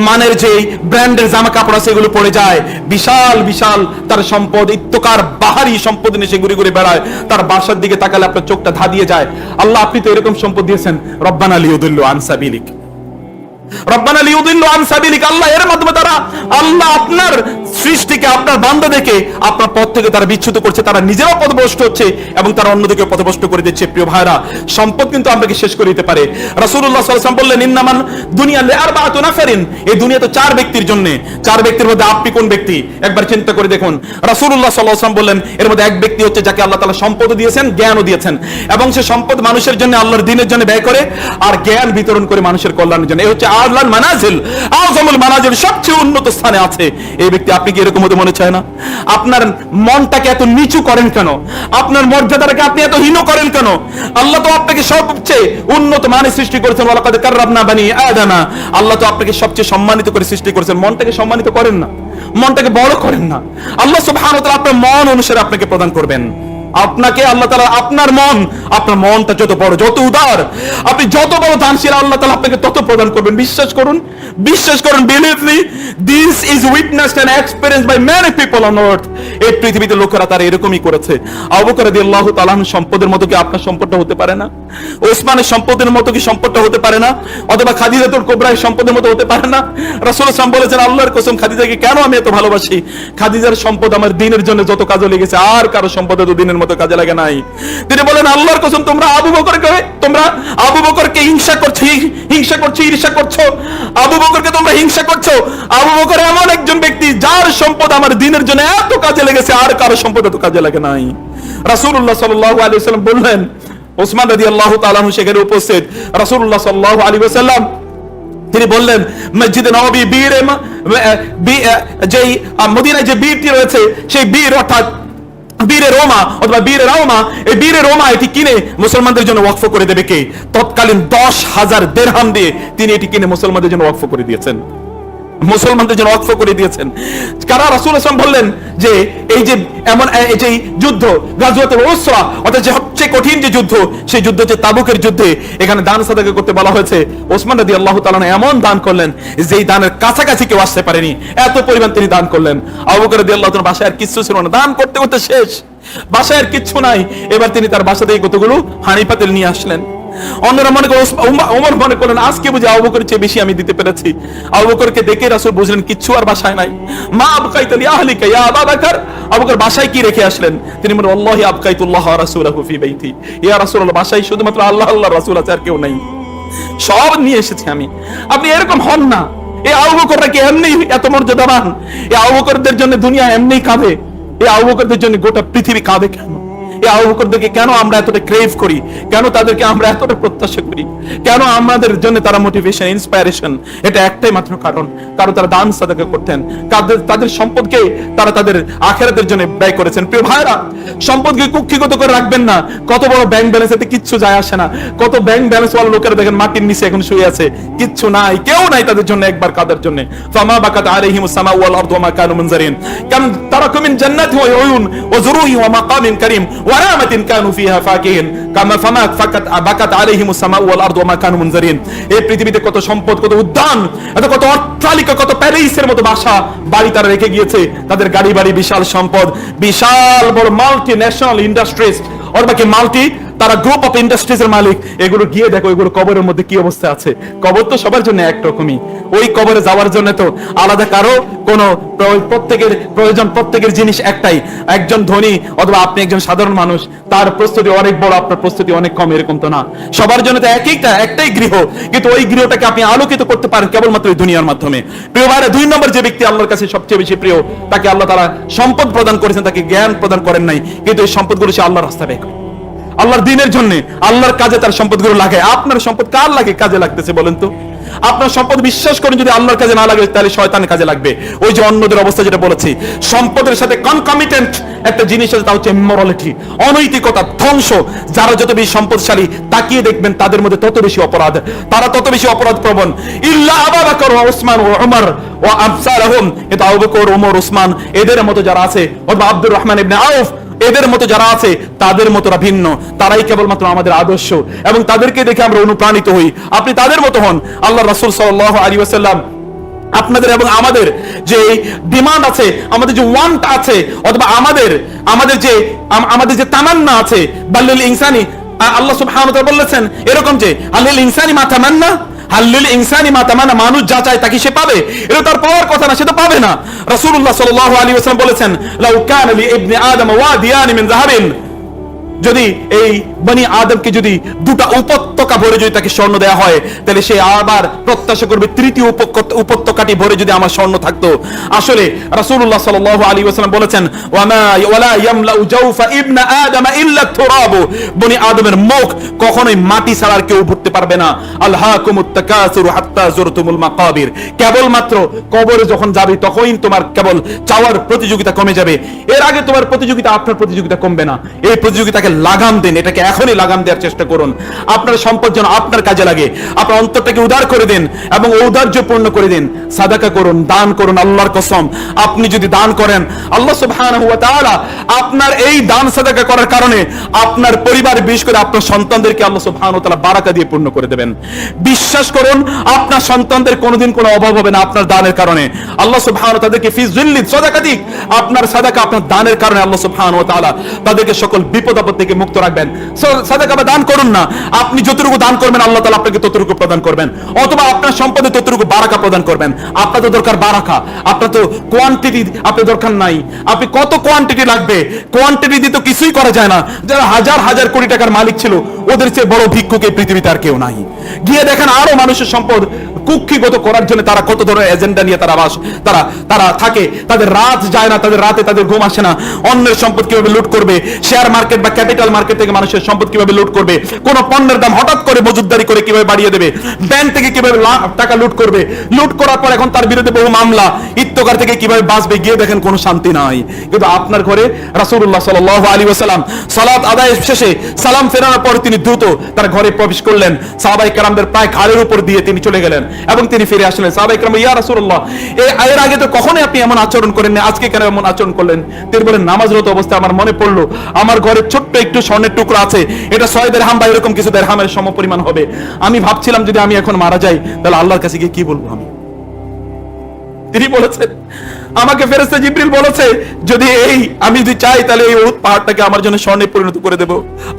মানের যে ব্র্যান্ডের জামা কাপড় আছে এগুলো পরে যায়। বিশাল বিশাল তার সম্পদ, ইত্তকার বাহারি সম্পদ নিয়ে সে ঘুরে ঘুরে বেড়ায়। তার বাসার দিকে তাকালে আপনার চোখটা ধাঁধিয়ে যায়। আল্লাহ, আপনি তো এরকম সম্পদ দিয়েছেন। রব্বানা লিইউদিল্লু আন সাবিলিক, রব্বানা লিইউদিল্লু আন সাবিলিক। আল্লাহ, এর মাধ্যমে তারা, আল্লাহ আপনার সৃষ্টিকে, আপনার বান্দাদেরকে আপনার পথ থেকে তারা বিচ্যুত করছে, তারা নিজেরাও পথভ্রষ্ট হচ্ছে এবং তারা অন্যদিকে পথভ্রষ্ট করে দিচ্ছে। প্রিয় ভাইরা, সম্পদ কিন্তু আপনাকে শেষ করে দিতে পারে। রাসূলুল্লাহ সাল্লাল্লাহু আলাইহি ওয়াসাল্লাম বললেন, ইন্নামান দুনিয়া লিআরবাআতি নাফারিন, এই দুনিয়া তো 4 ব্যক্তির জন্য। 4 ব্যক্তির মধ্যে আপনি কোন ব্যক্তি একবার চিন্তা করে দেখুন। রাসূলুল্লাহ সাল্লাল্লাহু আলাইহি ওয়াসাল্লাম বললেন, এর মধ্যে এক ব্যক্তি হচ্ছে যাকে আল্লাহ তাআলা সম্পদ দিয়েছেন, জ্ঞানও দিয়েছেন, এবং সে সম্পদ মানুষের জন্য, আল্লাহর দ্বীনের জন্য ব্যয় করে আর জ্ঞান বিতরণ করে মানুষের কল্যাণের জন্য। এই হচ্ছে আল্লাহর মানাজিল, আযমুল মানাজিল, সবচেয়ে উন্নত স্থানে আছে এই ব্যক্তি। আপনি আপনি কি এরকম হতে মনে চায় না? আপনার মনটাকে এত নিচু করেন কেন? আপনার মর্যাদাটাকে আপনি এত হীন করেন কেন? আল্লাহ তো আপনাকে সবচেয়ে উন্নত মানে সৃষ্টি করেছেন, ওয়ালাকাদ কাররামনা বানি আদামা। আল্লাহ তো আপনাকে সবচেয়ে সম্মানিত করে সৃষ্টি করেছেন, মনটাকে সম্মানিত করেন না, মনটাকে বড় করেন না। আল্লাহ সুবহানাহু ওয়া তাআলা আপনার মন অনুসারে আপনাকে প্রদান করবেন। আপনাকে আল্লাহ তাআলা আপনার মনটা যত বড়, যত উদার, আপনি যত বড় দানশীল, আল্লাহ তাআলা আপনাকে তত প্রদান করবেন। বিশ্বাস করুন, বিশ্বাস করুন, believe me, this is witnessed and experienced by many people on earth. এই পৃথিবীতে লোকেরা তারা এরকমই করেছে। আবু বকর রাদিয়াল্লাহু তাআলা সম্পদের মতো কি আপনার সম্পদটা হতে পারে না? ওসমানের সম্পদের মতো কি সম্পদটা হতে পারে না? অথবা খাদিজাতুল কুবরার সম্পদের মতো হতে পারে না? রাসূল সাল্লাল্লাহু আলাইহি ওয়াসাল্লাম বলেছেন, আল্লাহর কসম, খাদিজাকে কেন আমি এত ভালোবাসি, খাদিজার সম্পদ আমার দ্বীনের জন্য যত কাজে লেগেছে, আর কারো সম্পদ এত দ্বীনের মতো কাজে লাগে নাই। তিনি বলেন, আল্লাহর কসম, তোমরা আবু বকরকে হিংসা করছো, ঈর্ষা করছো। আবু বকরকে তোমরা হিংসা করছো। আবু বকর এমন একজন ব্যক্তি যার সম্পদ আমার দ্বীনের জন্য এত কাজে লেগেছে, আর কারো সম্পদ এত কাজে লাগে নাই। রাসূলুল্লাহ সাল্লাল্লাহু আলাইহি ওয়াসাল্লাম বললেন, ওসমান রাদিয়াল্লাহু তাআলা আনহু সেখানে উপস্থিত। রাসূলুল্লাহ সাল্লাল্লাহু আলাইহি ওয়াসাল্লাম তিনি বললেন, মসজিদে নববী যেই মদিনায় যে বীরটি রয়েছে, সেই বীর অর্থাৎ বীরে রোমা অথবা বীরে রাওমা, এই বীরে রোমা এটি কিনে মুসলমানদের জন্য ওয়াকফ করে দেবে কে? তৎকালীন 10,000 দিরহাম দিয়ে তিনি এটি কিনে মুসলমানদের জন্য ওয়াকফ করে দিয়েছেন। মুসলমানদের জন্য ওয়াকফ করে দিয়েছেন। কারা? রাসূল সাল্লাল্লাহু আলাইহি ওয়াসাল্লাম বললেন যে এই যে এমন এই যে যুদ্ধ গাজওয়াতুল উসরা, অর্থাৎ যে সবচেয়ে কঠিন যে যুদ্ধ, সেই যুদ্ধ হচ্ছে তাবুকের যুদ্ধে, এখানে দান সাদাকা করতে বলা হয়েছে। ওসমান রাদিয়াল্লাহু তাআলা এমন দান করলেন যে এই দানের কাছাকাছি কেউ আসতে পারেনি, এত পরিমাণ তিনি দান করলেন। আবু বকর রাদিয়াল্লাহু তাআলা বাসায় আর কিচ্ছু ছিল না, দান করতে করতে শেষ, বাসায় আর কিচ্ছু নাই। এবার তিনি তার বাসা থেকে কতগুলো হাঁড়ি পাতিল নিয়ে আসলেন। অন্যরা মনে করেন, ওমর মনে করলেন, আজকে বুঝি আবু বকরের চেয়ে বেশি আমি দিতে পেরেছি। আবু বকরকে দেখে রাসূল বুঝলেন কিচ্ছু আর বাসায় নাই। মা আবকাইতা লি আহলিকা ইয়া আবু বকর, আবু বকর বাসায় কি রেখে আসলেন? তিনি বলেন, আল্লাহি আবকাইতুল্লাহ ওয়া রাসূলুহু ফি বাইতি। ইয়া রাসূলুল্লাহ, বাসায় শুধুমাত্র আল্লাহ আল্লাহর রাসূল আছে, আর কেউ নাই, সব নিয়ে এসেছি আমি। আপনি এরকম হন না। এই আবু বকররা কি এমনি এত মর্যাদাবান? এই আবু বকরদের জন্য দুনিয়া এমনি কাঁদে? এই আবু বকরদের জন্য গোটা পৃথিবী কাঁদে কেন? এই আবু বকরদেরকে কেন আমরা এতটা ক্রেভ করি? কেন তাদেরকে আমরা এতটা প্রত্যাশা করি? কেন আমাদের জন্য তারা মোটিভেশন, ইন্সপায়ারেশন? এটা একটাই মাত্র কারণ, কারণ তারা দান সাদাকা করতেন, তাদের সম্পদকে তারা তাদের আখিরাতের জন্য ব্যয় করেছেন। প্রিয় ভাইরা, সম্পদকে কুক্ষিগত করে রাখবেন না। কত বড় ব্যাংক ব্যালেন্স, এতে কিচ্ছু যায় আসে না। কত ব্যাংক ব্যালেন্স ওয়ালা লোকেরা দেখেন মাটির নিচে এখন শুয়ে আছে, কিচ্ছু নাই, কেউ নাই তাদের জন্য একবার কাদার জন্য। ফামা বাকাত আলাইহিমুস সামাউ ওয়াল আরদু ওয়া মা কানু মুনজারিন কাম তারাকু মিন জান্নাতি ওয়া উয়ুন ওয়া যুরুহি ওয়া মাকামিন কারীম ওয়া রামাতিন কানু ফিহা ফাকিহিন কামা ফামা ফাকাত বাকাত আলাইহিমুস সামাউ ওয়াল আরদু ওয়া মা কানু মুনজারিন। এই পৃথিবীতে কত সম্পদ, কত উদ্যান, কত অট্টালিকা, কত প্যারিসের মতো বাসা বাড়ি তারা রেখে গিয়েছে, তাদের গাড়ি বাড়ি, বিশাল সম্পদ, বিশাল বড় মাল্টি ন্যাশনাল ইন্ডাস্ট্রিজ, ওর বাকি মাল্টি তারা গ্রুপ অফ ইন্ডাস্ট্রিজ এর মালিক। এগুলো গিয়ে দেখো এগুলো কবরের মধ্যে কি অবস্থা আছে। কবর তো সবার জন্য একরকমই, ওই কবরে যাওয়ার জন্য তো আলাদা কারো কোনো প্রত্যেকের প্রয়োজন, প্রত্যেকের জিনিস একটাই। একজন ধনী অথবা আপনি একজন সাধারণ মানুষ, তার প্রস্তুতি অনেক বড়, আপনার প্রস্তুতি অনেক কম, এরকম তো না। সবার জন্য তো একটাই গৃহ, কিন্তু ওই গৃহটাকে আপনি আলোকিত করতে পারেন কেবলমাত্র এই দুনিয়ার মাধ্যমে। প্রিয় ভাইরা, 2 নম্বর যে ব্যক্তি আল্লাহর কাছে সবচেয়ে বেশি প্রিয়, তাকে আল্লাহ তাআলা সম্পদ প্রদান করেছেন, তাকে জ্ঞান প্রদান করেন নাই, কিন্তু এই সম্পদগুলো সে আল্লাহর রাস্তায় ব্যয় করে, আল্লাহর দ্বীনের জন্য, আল্লাহর কাজে তার সম্পদগুলো লাগে। আপনার সম্পদ কার লাগে, কাজে লাগতেছে বলেন তো? আপনার সম্পদ বিশ্বাস করেন যদি আল্লাহর কাজে না লাগে, তাহলে শয়তানের কাজে লাগবে। ওই যে অন্যদের অবস্থা যেটা বলেছি, সম্পদের সাথে কনকমিটেন্ট একটা জিনিস আছে, তা হচ্ছে ইমোরালিটি, অনৈতিকতা, ধ্বংস। যারা যত বেশি সম্পদশালী, তাকিয়ে দেখবেন তাদের মধ্যে তত বেশি অপরাধ, তারা তত বেশি অপরাধ প্রবণ। ইল্লা আবু বকর ওয়া উসমান ওয়া উমর ওয়া আমসালহুম, এটা আবু বকর, ওমর, উসমান এদের মতো যারা আছে, অথবা আব্দুর রহমান ইবনে আউফ এদের মতো যারা আছে, তাদের মতোরা ভিন্ন, তারাই কেবলমাত্র আমাদের আদর্শ, এবং তাদেরকে দেখে আমরা অনুপ্রাণিত হই। আপনি তাদের মতো হন। আল্লাহ রাসূল সাল্লাল্লাহু আলাইহি ওয়াসাল্লাম আপনাদের এবং আমাদের যে ডিমান্ড আছে, আমাদের যে ওয়ান্ট আছে, অথবা আমাদের যে তামান্না আছে, বাল্লিল ইনসানি, আল্লাহ সুবহানাহু ওয়া তাআলা বলেছেন এরকম যে আল্লিল ইনসানি মা তামান্না, হাল্লিল ইনসানি মা তামান্না, মানুষ যা চায় তা কি সে পাবে? এটা তার পাওয়ার কথা না, সে তো পাবে না। রাসূলুল্লাহ সাল্লাল্লাহু আলাইহি ওয়াসাল্লাম বলেছেন, লাউ কানা লি ইবনি আদম ওয়াদিয়ান মিন যাহাবিন, যদি এই বনি আদমকে যদি 2টা উপত্যকা উপত্যকা ভরে যদি তাকে স্বর্ণ দেওয়া হয়, তাহলে সে আবার প্রত্যাশা করবে তৃতীয় উপত্যকাটি ভরে যদি আমার স্বর্ণ থাকতো। আসলে রাসূলুল্লাহ সাল্লাল্লাহু আলাইহি ওয়াসাল্লাম বলেছেন, ওয়ালা ইয়ামলাউ জাওফা ইবনা আদম ইল্লা তুরাব, বনি আদমের মুখ কখনোই মাটি ছাড়া আর কেউ ভরতে পারবে না। আলহাকুমুত তাকাসুরু হাত্তা যুরতুমুল মাকাবির, কেবলমাত্র কবরে যখন যাবে তখনই তোমার কেবল চাওয়ার প্রতিযোগিতা কমে যাবে। এর আগে তোমার প্রতিযোগিতা, আপনার প্রতিযোগিতা কমবে না। এই প্রতিযোগিতাকে লাগাম দেন, এটাকে এখনই লাগাম দেওয়ার চেষ্টা করুন। আপনার সম্পদ যেন আপনার কাজে লাগে। আপনার অন্তরটাকে উদার করে দিন এবং ঔদার্যপূর্ণ করে দিন। সাদাকা করুন, দান করুন। আল্লাহর কসম, আপনি যদি দান করেন, আল্লাহ সুবহানাহু ওয়া তাআলা আপনার এই দান সাদাকা করার কারণে আপনার পরিবার, বিশেষ করে আপনার সন্তানদেরকে আল্লাহ সুবহানাহু ওয়া তাআলা বারাকা দিয়ে পূর্ণ করে দেবেন। বিশ্বাস করুন, আপনার সন্তানদের কোনোদিন কোনো অভাব হবে না আপনার দানের কারণে। আল্লাহ সুবহানাহু ওয়া তাআলাকে ফি যিল্লি সাদাকাতিক, আপনার সাদাকা, আপনার দানের কারণে আল্লাহ সুবহানাহু ওয়া তাআলা তাদেরকে সকল বিপদ আপদ থেকে মুক্ত রাখবেন। সাদাকা বা দান করুন না, আপনি যতটুকু দান করবেন আল্লাহ তাআলা আপনাকে ততটুকু প্রদান করবেন, অথবা আপনার সম্পদে ততটুকু বারাকা প্রদান করবেন। আপনার তো দরকার বারাকা, আপনার তো কোয়ান্টিটি আপনার দরকার নাই। আপনি কত কোয়ান্টিটি লাগবে? কোয়ান্টিটি দিয়ে তো কিছুই করা যায় না। যারা হাজার হাজার কোটি টাকার মালিক ছিল, ওদের চেয়ে বড় ভিক্ষুক এই পৃথিবীতে আর কেউ নাই। গিয়ে দেখেন আরো মানুষের সম্পদ কুক্ষিগত করার জন্য তারা কত ধরনের এজেন্ডা নিয়ে তারা থাকে। তাদের রাত যায় না, তাদের রাতে তাদের ঘুম আসে না। অন্যের সম্পদ কিভাবে লুট করবে, শেয়ার মার্কেট বা ক্যাপিটাল মার্কেট থেকে মানুষের সম্পদ কিভাবে লুট করবে, কোন পণ্যের দাম হঠাৎ করে মজুতদারি করে কিভাবে বাড়িয়ে দেবে, ব্যাংক থেকে কিভাবে টাকা লুট করবে, লুট করার পর এখন তার বিরুদ্ধে বহু মামলা, ইত্তকার থেকে কিভাবে বাঁচবে, গিয়ে দেখেন কোনো শান্তি নাই। কিন্তু আপনার ঘরে রাসূলুল্লাহ সাল্লাল্লাহু আলাইহি ওয়াসাল্লাম সালাত আদায় শেষে সালাম ফেরানোর পর তিনি দ্রুত তার ঘরে প্রবেশ করলেন। সাহাবায়ে কেরামদের প্রায় ঘাড়ের উপর দিয়ে তিনি চলে গেলেন এবং তিনি ফিরে আসলেন। সাহাবায়ে কেরাম, ইয়া রাসূলুল্লাহ, এর আগে তো কখনোই আপনি এমন আচরণ করেন না, আজকে কেন এমন আচরণ করলেন? তিনি বলেন, নামাজরত অবস্থায় আমার মনে পড়লো আমার ঘরে ছোট্ট একটু স্বর্ণের টুকরো আছে, এটা 6 দিরহাম বা এরকম কিছু দিরহামের সমপরিমাণ হবে। আমি ভাবছিলাম যদি আমি এখন মারা যাই তাহলে আল্লাহর কাছে গিয়ে কি বলবো আমি। তিনি বলেছেন, আমাকে ফেরেশতা জিবরিল বলেছে যদি আমি যদি চাই তাহলে এই উহুদ পাহাড়টাকে আমার জন্য স্বর্ণে পরিণত করে দেব।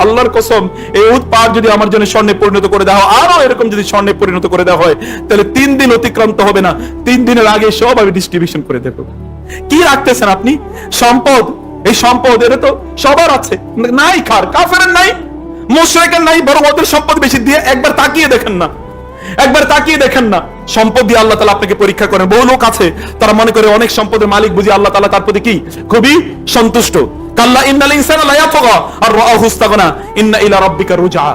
আল্লাহর কসম, এই উহুদ পাহাড় যদি আমার জন্য স্বর্ণে পরিণত করে দেওয়া হয়, আরো এরকম যদি স্বর্ণে পরিণত করে দেওয়া হয়, তাহলে 3 দিন অতিক্রান্ত হবে না, 3 দিনের আগে সব আমি ডিস্ট্রিবিউশন করে দেব। কি রাখতেছেন আপনি? সম্পদ। এই সম্পদ এর তো সবার আছে, নাই কার, কাফেরের নাই, মুশরিকের নাই, বরং ওদের সম্পদ বেশি। দিয়ে একবার তাকিয়ে দেখেন না, একবার তাকিয়ে দেখেন না, সম্পদ দিয়ে আল্লাহ তাআলা আপনাকে পরীক্ষা করেন। বহু লোক আছে তারা মনে করে অনেক সম্পদের মালিক বুঝি আল্লাহ তাআলা তার প্রতি কি খুবই সন্তুষ্ট। কাল্লা ইন্নাল ইনসানা লা ইয়াতগা আর রাআহু ইসতাগনা ইন্না ইলা রাব্বিকা রুজআ।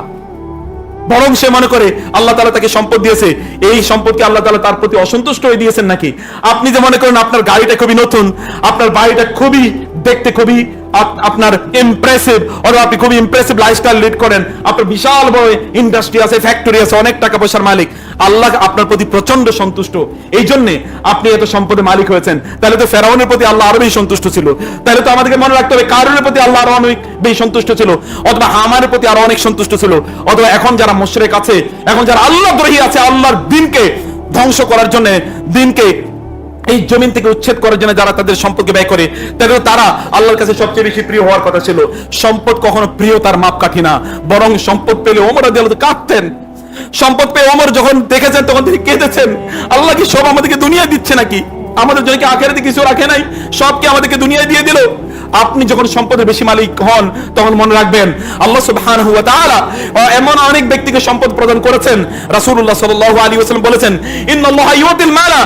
বরং সে মনে করে আল্লাহ তাআলা তাকে সম্পদ দিয়েছে, এই সম্পদকে আল্লাহ তাআলা তার প্রতি অসন্তুষ্ট হয়ে দিয়েছেন নাকি? আপনি যে মনে করেন আপনার গাড়িটা খুবই নতুন, আপনার বাড়িটা খুবই দেখতে খুবই আপনার ইমপ্রেসিভ, অথবা আপনি খুবই ইমপ্রেসিভ লাইফস্টাইল লিড করেন, আপনার বিশাল বড় ইন্ডাস্ট্রি আছে, ফ্যাক্টরি আছে, অনেক টাকা পয়সার মালিক, আল্লাহ আপনার প্রতি প্রচন্ড সন্তুষ্ট, এই জন্য আপনি এত সম্পদের মালিক হয়েছেন। তাহলে তো ফেরাউনের প্রতি আল্লাহ আরো বেশি সন্তুষ্ট ছিল। তাহলে তো আমাদেরকে মনে রাখতে হবে কারুনের প্রতি আল্লাহ আরো অনেক বেশি সন্তুষ্ট ছিল, অথবা হামানের প্রতি আরো অনেক সন্তুষ্ট ছিল, অথবা এখন যারা মুশরিক আছে, এখন যারা আল্লাহ দ্রোহী আছে, আল্লাহর দ্বীনকে ধ্বংস করার জন্য, দ্বীনকে এই জমিন থেকে উচ্ছেদ করার জন্য যারা তাদের সম্পদকে ব্যয় করে, তারা আল্লাহর কাছে সবচেয়ে বেশি প্রিয় হওয়ার কথা ছিল। সম্পদ কখনো প্রিয়তার মাপকাঠি না, বরং সম্পদ পেলে ওমর রাদিয়াল্লাহু আনহু কাঁদতেন। সম্পদ পেয়ে ওমর যখন দেখেছেন তখন তিনি কেঁদেছেন, আল্লাহ কি সব আমাদেরকে দুনিয়া দিচ্ছে নাকি? আমাদের জন্য কি আখিরাতে কিছু রাখে নাই? সব কি আমাদেরকে দুনিয়ায় দিয়ে দিল? আপনি যখন সম্পদের বেশি মালিক হন তখন মনে রাখবেন আল্লাহ সুবহানাহু ওয়া তাআলা এমন অনেক ব্যক্তিকে সম্পদ প্রদান করেছেন। রাসূলুল্লাহ সাল্লাল্লাহু আলাইহি ওয়াসাল্লাম বলেছেন, ইন্নাল্লাহা ইউতিল মালা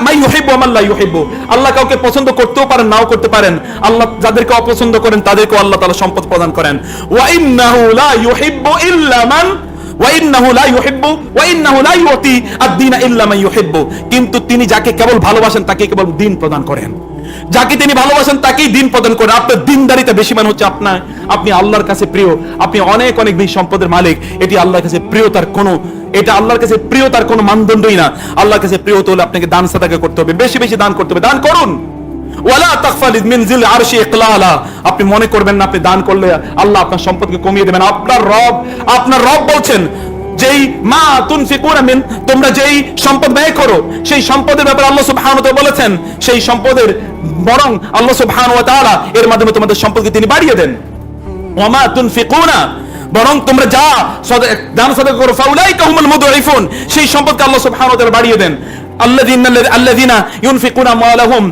মান ইউহিব্বু ওয়া মান লা ইউহিব্বু। আল্লাহ কাউকে পছন্দ করতেও পারেন, নাও করতে পারেন। আল্লাহ যাদেরকে অপছন্দ করেন তাদেরকেও আল্লাহ তাআলা সম্পদ প্রদান করেন। ওয়া ইন্নাহু লা ইউহিব্বু ইল্লা মান কিন্তু তিনি যাকে কেবল ভালোবাসেন তাকে কেবল দ্বীন প্রদান করেন, যাকে তিনি ভালোবাসেন তাকেই দ্বীন প্রদান করেন। আপনার দ্বীনদারিতা বেশি মানে হচ্ছে আপনি আল্লাহর কাছে প্রিয়, আপনি অনেক অনেক বেশি সম্পদের মালিক। এটি আল্লাহর কাছে প্রিয়তার কোনো মানদণ্ডই না। আল্লাহর কাছে প্রিয় হতে হলে আপনাকে দান সাদাকা করতে হবে, বেশি বেশি দান করতে হবে। দান করুন। ওয়ালা তাগফালিদ মিন জিল আরশি ইকলালা। আপনি মনে করবেন না আপনি দান করলে আল্লাহ আপনার সম্পদকে কমিয়ে দেবেন। আপনার রব বলছেন, যেই মা তুনফিকুনা মিন, তোমরা যেই সম্পদ ব্যয় করো সেই সম্পদের ব্যাপারে আল্লাহ সুবহানাহু ওয়া তাআলা বলেছেন, সেই সম্পদের বরং আল্লাহ সুবহানাহু ওয়া তাআলা এর মাধ্যমে তোমাদের সম্পদকে তিনি বাড়িয়ে দেন। ওয়া মা তুনফিকুনা, বরং তোমরা যা দান সাদাকা করো, ফাউলাইকা হুমুল মুদঈফুন, সেই সম্পদকে আল্লাহ সুবহানাহু ওয়া তাআলা বাড়িয়ে দেন। আল্লাযিনা ইউনফিকুনা আমওয়ালাহুম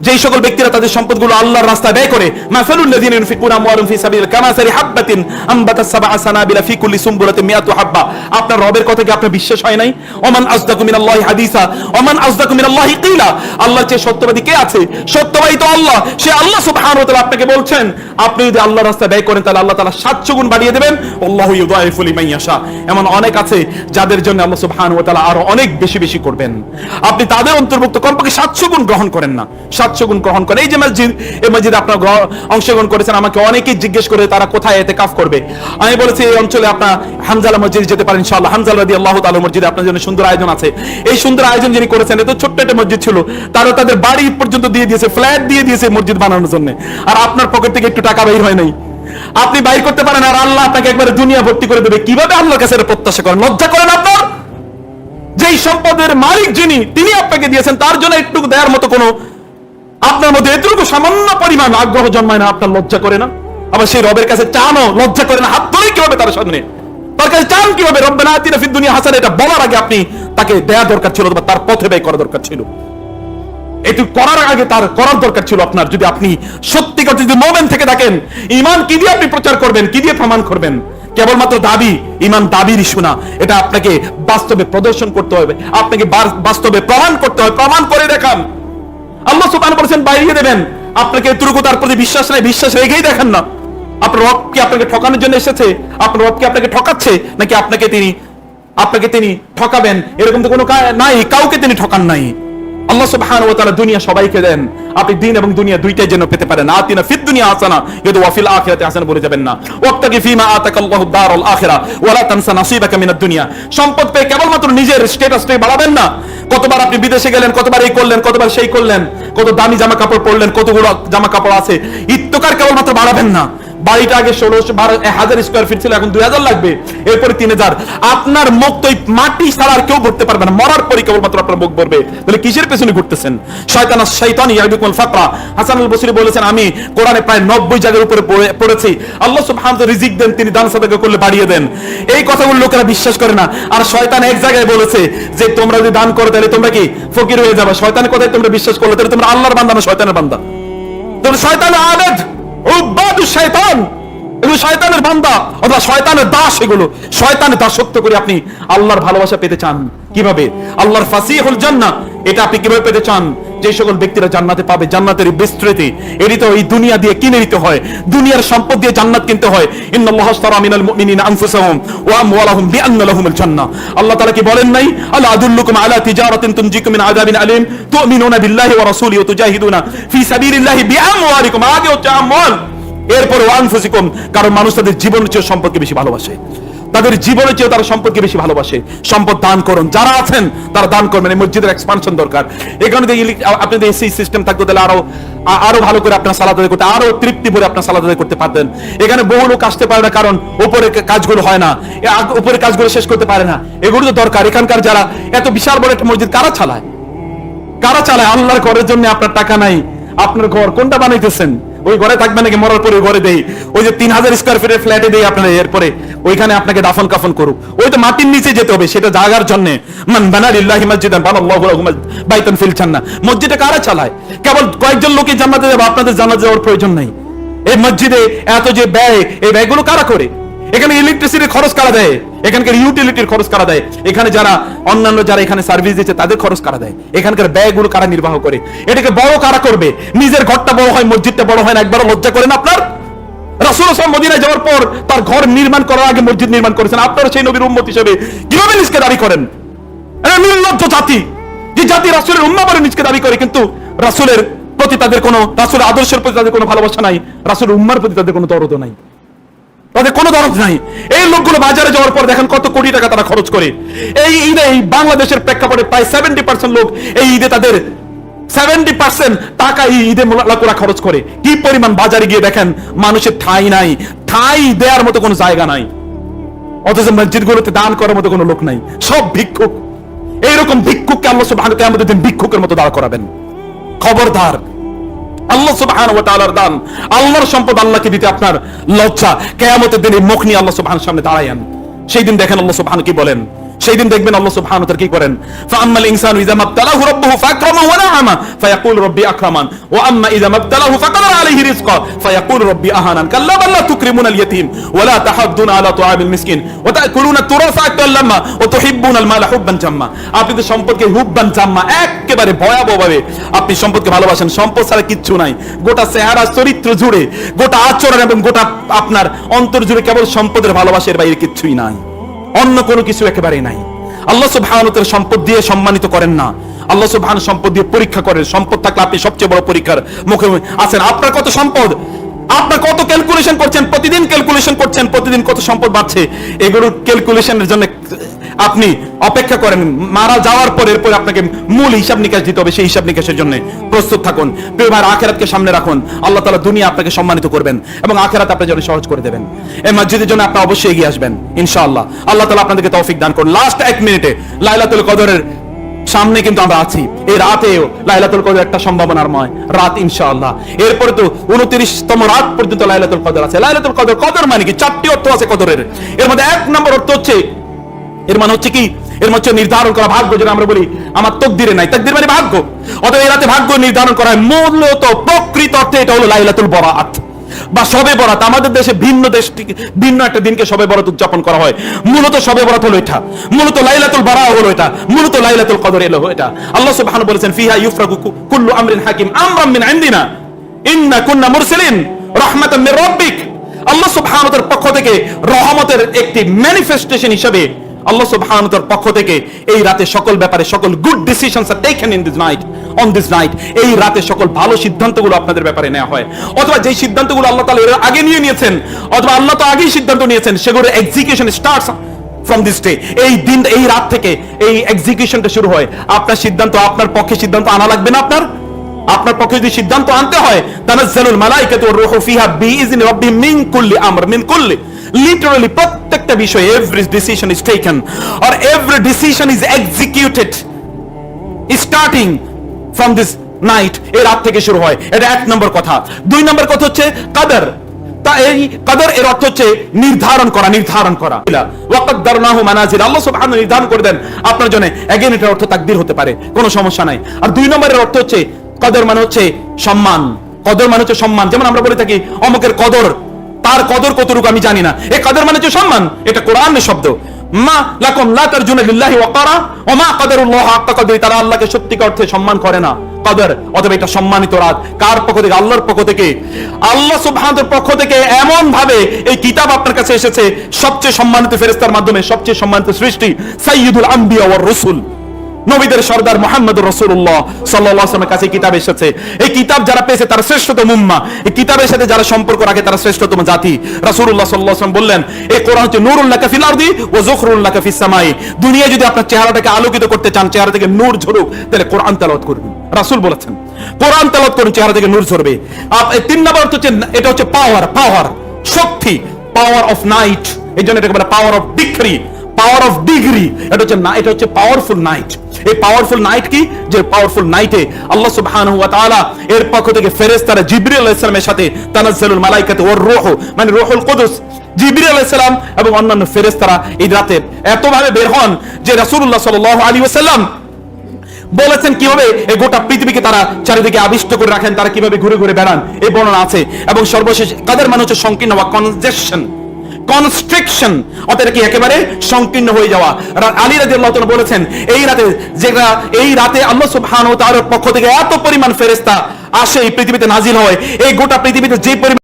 যেই সকল ব্যক্তিরা তাদের সম্পদগুলো আল্লাহর রাস্তায় ব্যয় করে, মাসালুল লাযিনা ইউনফিকুনা আমওয়ালাহুম ফি সাবিলিল কামাসারি হাববাতিন আনবাতাস সাবআ সানাবিলা ফি কুল্লি সুমবুলাতিন মিয়াতু হাব্বা। আপনার রবের কথা কি আপনার বিশ্বাস হয় নাই? ওমান আসদাকু মিনাল্লাহি হাদিসা ওমান আসদাকু মিনাল্লাহি কিলা। আল্লাহর চেয়ে সত্যবাদী কে আছে? সত্যবাদী তো আল্লাহ। সে আল্লাহ সুবহানাহু ওয়া তাআলা আপনাকে বলছেন, আপনি যদি আল্লাহর রাস্তায় ব্যয় করেন তাহলে আল্লাহ তাআলা 700 গুণ বাড়িয়ে দেবেন। আল্লাহু ইউদাইফু লিমান ইয়াশা। এমন অনেক আছে যাদের জন্য আল্লাহ সুবহানাহু ওয়া তাআলা আরো অনেক বেশি বেশি করবেন। আপনি তাদের অন্তর্ভুক্ত কমপক্ষে 700 গুণ গ্রহণ করেন না, 700 গুণ গ্রহণ করেন। এই যে মসজিদ, এই মসজিদে আপনার অংশগ্রহণ করেছেন, আমাকে অনেকেই জিজ্ঞেস করে তারা কোথায় ইতিকাফ করবে। আমি বলেছি এই অঞ্চলে আপনার হামজালা মসজিদে যেতে পারেন ইনশাআল্লাহ। হামজালা রাদিয়াল্লাহু তাআলা মসজিদে আপনার জন্য সুন্দর আয়োজন আছে। এই সুন্দর আয়োজন যিনি করেছেন, এত ছোট্ট একটা মসজিদ ছিল, তারা তাদের বাড়ি পর্যন্ত দিয়ে দিয়েছে, ফ্ল্যাট দিয়ে দিয়েছে মসজিদ বানানোর জন্য। আর আপনার পকেট থেকে একটু টাকা বের হয় নাই, আপনি বাইর করতে পারেন, আর আল্লাহ আপনাকে একবারে দুনিয়া ভর্তি করে দেবে। কিভাবে আল্লাহর কাছে এটা প্রত্যাশা করেন? লজ্জা করেন আপনার? যেই সম্পদের মালিক যিনি, তিনি আপনাকে দিয়েছেন, তার জন্য একটু দেওয়ার মতো কোনো আপনার মধ্যে এতটুকু সামান্য পরিমাণ আগ্রহ জন্মায় না? আপনার লজ্জা করে না? আবার সেই রবের কাছে চানও লজ্জা করে না? হাত ধরে কিভাবে তার সামনে তার কাছে চান কিভাবে? রব্বানা আতিনা ফিদ দুনিয়া হাসানা, এটা বলার আগে আপনি তাকে দেয়া দরকার ছিল, বা তার পথে ব্যয় করা দরকার ছিল। এটু করার আগে তার করার দরকার ছিল আপনার। যদি আপনি সত্যিকার যদি মুমিন থেকে থাকেন, ঈমান কি দিয়ে আপনি প্রচার করবেন, কি দিয়ে প্রমাণ করবেন? কেবলমাত্র দাবি, ঈমান দাবির ইস্যু না, এটা আপনাকে বাস্তবে প্রদর্শন করতে হবে, আপনাকে বাস্তবে প্রমাণ করতে হবে। প্রমাণ করে দেখান। আল্লাহ সুবহানাহু বলেছেন বাড়িয়ে দেবেন। আপনাকে এতটুকু তার প্রতি বিশ্বাস নাই, বিশ্বাস রেখেই দেখেন না। আপনার রব কি আপনাকে ঠকানোর জন্য এসেছে? আপনার রব কি আপনাকে ঠকাচ্ছে, নাকি আপনাকে তিনি ঠকাবেন? এরকম তো কোনো নাই, কাউকে তিনি ঠকান নাই। আল্লাহ সুবহানাহু ওয়া তাআলা দুনিয়া সবাইকে দেন, আপনি দিন এবং দুনিয়া দুইটাই যেন পেতে পারেন। আতিনা ফিদ দুনিয়া হাসানা ওয়া ফিল আখিরাতি হাসানা বলে যাবেন না। ওয়াক্তাকি ফিমা আতাকাল্লাহু দারুল আখিরা ওয়া লা তানসা নাসিবাকা মিনাদ দুনিয়া। সম্পদ পেয়ে কেবলমাত্র নিজের স্ট্যাটাসটাই বাড়াবেন না। কতবার আপনি বিদেশে গেলেন, কতবার এই করলেন, কতবার সেই করলেন, কত দামি জামা কাপড় পরলেন, কতগুলো জামা কাপড় আছে, ইত্তকার কেবলমাত্র বাড়াবেন না। বাড়িটা আগে 16,000 স্কয়ার ফিট ছিল, এখন 2000 লাগবে, এরপরে 3000। আপনার মুখ তো মাটি ছাড়া আর কেউ ভরতে পারবে না, মরার পরে কেবলমাত্র আপনার মুখ ভরবে। তাহলে কিসের পেছনে ঘুরতেছেন? শয়তান ইয়াইদুকুল ফাকরা। হাসান আল বসরি বলেছেন, আমি কোরআনে প্রায় 90 জায়গার উপরে পড়েছি আল্লাহ সুবহানাহু ওয়া তাআলা রিজিক দেন, তিনি দান সাদাকা করলে বাড়িয়ে দেন। এই কথাগুলো লোকেরা বিশ্বাস করে না। আর শয়তান এক জায়গায় বলেছে যে তোমরা যদি দান করো তাহলে তোমরা কি ফকির হয়ে যাবে। শয়তানের কথাই তোমরা বিশ্বাস করলে, তাহলে তোমরা আল্লাহর বান্দা না শয়তানের বান্দা? তোমরা শয়তানের আবেদ, উবাদু শয়তান, এগুলো শয়তানের বান্দা অথবা শয়তানের দাস। এগুলো শয়তানের দাসত্ব করে আপনি আল্লাহর ভালোবাসা পেতে চান কিভাবে? আল্লাহর ফাসিহুল জান্নাহ, এটা আপনি কিভাবে পেতে চান? যে সকল ব্যক্তিরা জান্নাতে পাবে, জান্নাতের বিস্তৃতি এটি তো এই দুনিয়া দিয়ে কিনে নিতে হয়, দুনিয়ার সম্পদ দিয়ে জান্নাত কিনতে হয়। ইন্নাল্লাহা আশতারা মিনাল মুমিনিনা আনফুসাহুম ওয়া আমওয়ালাহুম বিআন্না লাহুমুল জান্নাহ। আল্লাহ তাআলা কি বলেন নাই, আলা আদুল্লুকুম আলা তিজারাতিন তুনজিকুম মিন আযাবিন আলিম তুমিনুনা বিল্লাহি ওয়া রাসূলিহি ওয়া তুজাহিদুনা ফি সাবিলিল্লাহি বিআমওয়ালিকুম। আগে হচ্ছে আমওয়াল, এরপরে ওয়ানফুসিকুম। কারণ মানুষ তাদের জীবনের চেয়ে সম্পদকে বেশি ভালোবাসে, তাদের জীবনের চেয়ে তারা সম্পদকে বেশি ভালোবাসে। সম্পদ দান করুন, যারা আছেন তারা দান করবেন। এই মসজিদের এক্সপানশন দরকার। এখানে আপনি যদি এসি সিস্টেম থাকতো তাহলে আরো ভালো করে আপনার সালাত আদায় করতে, আরো তৃপ্তি ভরে আপনার সালাত আদায় করতে পারতেন। এখানে বহু লোক আসতে পারে না, কারণ উপরে কাজগুলো হয় না, উপরে কাজগুলো শেষ করতে পারে না। এগুলো তো দরকার। এখানকার যারা এত বিশাল বড় একটা মসজিদ কারা চালায়? আল্লাহর ঘরের জন্য আপনার টাকা নাই, আপনার ঘর কোনটা বানাইতেছেন? ওই ঘরে থাকবেন নাকি মরার পরে ঘরে দেই? ওই যে 3000 স্কয়ার ফিটের ফ্ল্যাটে দেই আপনার, এরপরে ওইখানে আপনাকে দাফন কাফন করুক। ওই তো মাটির নিচে যেতে হবে, সেটা জায়গার জন্য। মান বানা লিল্লাহি মাসজিদান বানাল্লাহু লাহু বাইতান ফিল জান্নাহ। মসজিদটা কারা চালায়? কেবল কয়েকজন লোকই জান্নাতে যাবে, আপনাদের জান্নাতে যাওয়ার প্রয়োজন নাই। এই মসজিদে এত যে ব্যয়, এই ব্যয়গুলো কারা করে? এখানে ইলেকট্রিসিটির খরচ কারা দেয়? এখানকার ইউটিলিটির খরচ কারা দেয়? এখানে যারা অন্যান্য যারা এখানে সার্ভিস দিচ্ছে তাদের খরচ কারা দেয়? এখানকার ব্যয়গুলো কারা নির্বাহ করে? এটাকে বড় কারা করবে? নিজের ঘরটা বড় হয়, মসজিদটা বড় হয় না? একবারও লজ্জা করেন আপনার? রাসূল সাল্লাল্লাহু মদিনায় যাওয়ার পর তার ঘর নির্মাণ করার আগে মসজিদ নির্মাণ করেছেন। আপনারা সেই নবীর উম্মত হিসেবে কিভাবে নিজকে দাবি করেন? এটা নির্লজ্জ জাতি, যে জাতি রাসূলের উম্মাহ বলে নিজকে দাবি করে, কিন্তু রাসূলের প্রতি তাদের কোনো, রাসূলের আদর্শের প্রতি তাদের কোনো ভালোবাসা নাই, রাসূলের উম্মাহর প্রতি তাদের কোনো দরদ নাই, তাদের কোনো দরদ নাই। এই লোকগুলো বাজারে যাওয়ার পর দেখেন কত কোটি টাকা তারা খরচ করে। এই ঈদে বাংলাদেশের প্রেক্ষাপটে প্রায় 70% লোক এই ঈদে তাদের 70% টাকা এই ঈদে মোল্লাকুরা খরচ করে। কি পরিমাণ বাজারে গিয়ে দেখেন মানুষের ঠাঁই নাই, ঠাঁই দেওয়ার মতো কোনো জায়গা নাই, অথচ মসজিদগুলোতে দান করার মতো কোনো লোক নাই, সব ভিক্ষুক। এইরকম ভিক্ষুককে আল্লাহ সুবহানাহু ওয়া তাআলা কিয়ামতের দিন ভিক্ষুকের মতো দাঁড় করাবেন। খবরদার, আল্লাহ সুবহানাহু ওয়া তাআলার দান, আল্লাহর সম্পদ আল্লাহকে দিতে আপনার লজ্জা। কিয়ামতের দিন এই মুখ নিয়ে আল্লাহ সুবহানাহু সামনে দাঁড়ায়েন। সেই দিন দেখেন আল্লাহ সুবহানাহু কি বলেন, সেই দিন দেখবেন আল্লাহ সুবহানাহু ওয়া তাআলা কি করেন, ফাআম্মাল ইনসানু ইযা মাবতালাহু রাব্বুহু ফাআকরামাহু ওয়া নাআমা ফায়াকুলু রাব্বি আকরামান ওয়া আম্মা ইযা মাবতালাহু ফাকাদারা আলাইহি রিজকা ফায়াকুলু রাব্বি আহানান কাল্লা বাল লা তুকরিমুনাল ইয়াতীম ওয়া লা তাহাদ্দুনা আলা তুআমিল মিসকিন ওয়া তাকুলুনা তুরাসা আকাল লাম্মা ওয়া তুহিব্বুনাল মালা হুব্বান জাম্মা। আপনি তো সম্পদকে হুব্বান জাম্মা, একেবারে ভয়াবহভাবে আপনি সম্পদকে ভালোবাসেন। সম্পদ ছাড়া কিচ্ছু নাই, গোটা চেহারা চরিত্র জুড়ে, গোটা আচরণ এবং গোটা আপনার অন্তর জুড়ে কেবল সম্পদের ভালোবাসার বাইরে কিচ্ছুই নাই, অন্য কোনো কিছু একেবারেই নাই। আল্লাহ সুবহানাহু ওয়া তাআলা সম্পদ দিয়ে সম্মানিত করেন না, আল্লাহ সুবহানাহু সম্পদ দিয়ে পরীক্ষা করেন। সম্পদ থাকলে আপনি সবচেয়ে বড় পরীক্ষার মুখে আছেন। আপনার কত সম্পদ, আপনার কত ক্যালকুলেশন করছেন, প্রতিদিন ক্যালকুলেশন করছেন, প্রতিদিন কত সম্পদ বাড়ছে, এগুলোর ক্যালকুলেশনের জন্য আপনি অপেক্ষা করেন। মারা যাওয়ার পর এরপর আপনাকে মূল হিসাব নিকাশ দিতে হবে, সেই হিসাব নিকাশের জন্য প্রস্তুত থাকুন। প্রিয় ভাই, আখিরাতকে সামনে রাখুন। আল্লাহ তাআলা দুনিয়া আপনাকে সম্মানিত করবেন এবং আখিরাত আপনার জন্য সহজ করে দেবেন। এই মসজিদের জন্য আপনি অবশ্যই এগিয়ে আসবেন ইনশাআল্লাহ। আল্লাহ তাআলা আপনাদেরকে তৌফিক দান করুন। লাস্ট 1 মিনিটে লাইলাতুল কদরের সামনে কিন্তু আমরা আছি। এই রাতেও লাইলাতুল কদর একটা সম্ভাবনাময় রাত ইনশাআল্লাহ। এরপরে তো 29তম রাত পর্যন্ত লাইলাতুল কদর আছে। লাইলাতুল কদর, কদর মানে কি? 4টি অর্থ আছে কদরের। এর মধ্যে 1 নম্বর অর্থ হচ্ছে, এর মানে হচ্ছে কি? এর মধ্যে নির্ধারণ করা ভাগ্য, যেটা আমরা বলি আমার তকদিরে নাই। তকদির মানে ভাগ্য, অতএব এই রাতে ভাগ্য নির্ধারণ করা হয়। মূলত প্রকৃত অর্থে এটা হলো লাইলাতুল বরাত বা শবে বরাত। আমাদের দেশে ভিন্ন দেশ থেকে ভিন্ন একটা দিনকে শবে বরাত উদযাপন করা হয়। মূলত শবে বরাত হলো এটা, মূলত লাইলাতুল বারা হলো এটা, মূলত লাইলাতুল কদর হলো এটা। আল্লাহ সুবহানাহু বলেছেন, ফিহা ইউফরাকু কুল্লু আমরিন হাকিম আমরাম মিন ইনদিনা ইন্না কুন্না মুরসিলিন রাহমাতাম মির রাব্বিক। আল্লাহ সুবহানাহু ওয়া তাআলার পক্ষ থেকে রহমতের একটি ম্যানিফেস্টেশন হিসেবে আল্লাহ সুবহানাহু ওয়া তাআলার পক্ষ থেকে এই রাতে সকল ব্যাপারে সকল good decisions are taken in this night, on this night. এই রাতে সকল ভালো সিদ্ধান্তগুলো আপনাদের ব্যাপারে নেওয়া হয়, অথবা যেই সিদ্ধান্তগুলো আল্লাহ তাআলা এর আগে নিয়েছেন, অথবা আল্লাহ তো আগেই সিদ্ধান্ত নিয়েছেন, সেগুলোর execution starts from this day. এই দিন, এই রাত থেকে এই এক্সিকিউশনটা শুরু হয়। আপনার সিদ্ধান্ত, আপনার পক্ষে সিদ্ধান্ত আনা লাগবে না। আপনার পক্ষে যদি সিদ্ধান্ত আনতে হয়, তানাজ্জালুল মালাইকাতু ওয়ার রূহু ফিহা বিইজনি রাব্বিহিম মিন কুল্লি আমর, মিন কুল্লি, literally প্রত্যেকটা বিষয়, every decision is taken or every decision is executed starting from this night। এই রাত থেকে শুরু হয়। এটা 1 নম্বর কথা। 2 নম্বর কথা হচ্ছে কদর। তা এই কদর এর অর্থ হচ্ছে নির্ধারণ করা, নির্ধারণ করা। ওয়াকদ্দারনাহু মানাজিল, আল্লাহ সুবহানাহু নির্ধারণ করে দেন আপনার জন্য। এগেইন এটার অর্থ তাকদীর হতে পারে, কোনো সমস্যা নাই। আর 2 নম্বরের অর্থ হচ্ছে কদর মানে হচ্ছে সম্মান। কদর মানে হচ্ছে সম্মান। যেমন আমরা বলে থাকি অমুকের কদর, তার কদর কতটুকু আমি জানি না। এই কদর মানে হচ্ছে সম্মান। এটা কোরআনের শব্দ। মা লাকুম লা তারজুনা লিল্লাহি ওয়াকারা ওয়া মা কদরুল্লাহ হাক্কা কদরি। তারা আল্লাহকে সত্যিকার অর্থে সম্মান করে না। কদর, অথবা এটা সম্মানিত রাত। কার পক্ষ থেকে? আল্লাহর পক্ষ থেকে। আল্লাহ সুবহানাহু ওয়া তাআলার পক্ষ থেকে এমন ভাবে এই কিতাব আপনার কাছে এসেছে, সবচেয়ে সম্মানিত ফেরেশতার মাধ্যমে, সবচেয়ে সম্মানিত সৃষ্টি সাইয়্যিদুল আম্বিয়া ওয়ার রাসূল, নবীদের সরদার মুহাম্মদুর রাসূলুল্লাহ সাল্লাল্লাহু আলাইহি ওয়াসাল্লামের কাছে কিতাব এসেছে। এই কিতাব যারা পেয়েছে তারা শ্রেষ্ঠতম উম্মাহ। এই কিতাবের সাথে যারা সম্পর্ক রাখে তারা শ্রেষ্ঠতম জাতি। রাসূলুল্লাহ সাল্লাল্লাহু আলাইহি ওয়াসাল্লাম বললেন, এই কোরআন হচ্ছে নূরুল লাকা ফিল আরদি ওয়া যুখরুল লাকা ফিস সামাই। দুনিয়ায় যদি আপনার চেহারাটাকে আলোকিত করতে চান, চেহারা থেকে নূর ঝরুক, তাহলে কোরআন তেলাওয়াত করবেন। রাসূল বলেছেন কোরআন তেলাওয়াত করুন, চেহারা থেকে নূর ঝরবে। 3 নম্বর হচ্ছে এটা হচ্ছে পাওয়ার, পাওয়ার, শক্তি, পাওয়ার অফ নাইট। এই জন্য এটাকে বলে power of degree, power of degree. এটা হচ্ছে পাওয়ারফুল নাইট। এই পাওয়ারফুল নাইট কি? যে পাওয়ারফুল নাইটে আল্লাহ সুবহানাহু ওয়া তাআলা এর পক্ষ থেকে ফেরেশতারা জিবরিল আলাইহিস সালামের সাথে তানাজ্জালুল মালাইকাতু ওয়ার রূহু মানে রূহুল কুদুস, জিবরিল আলাইহিস সালাম এবং অন্যান্য ফেরেশতারা এই রাতে এতভাবে বের হন যে রাসূলুল্লাহ সাল্লাল্লাহু আলাইহি ওয়াসাল্লাম বলেছেন কিভাবে এই গোটা পৃথিবীকে তারা চারিদিকে আবিষ্ট করে রাখেন, তারা কিভাবে ঘুরে ঘুরে বেড়ান, এই বর্ণনা আছে। এবং সর্বশেষ কাদের মানে হচ্ছে সংকীর্ণ বা কনজেশন, কনস্ট্রিকশন, অর্থাৎ কি একেবারে সংকীর্ণ হয়ে যাওয়া। আলী রাদিয়াল্লাহু তাআলা বলেছেন এই রাতে আল্লাহ সুবহানাহু ওয়া তাআলার পক্ষ থেকে এত পরিমাণ ফেরেশতা আসে, এই পৃথিবীতে নাজিল হয়, এই গোটা পৃথিবীতে যে পরিমাণ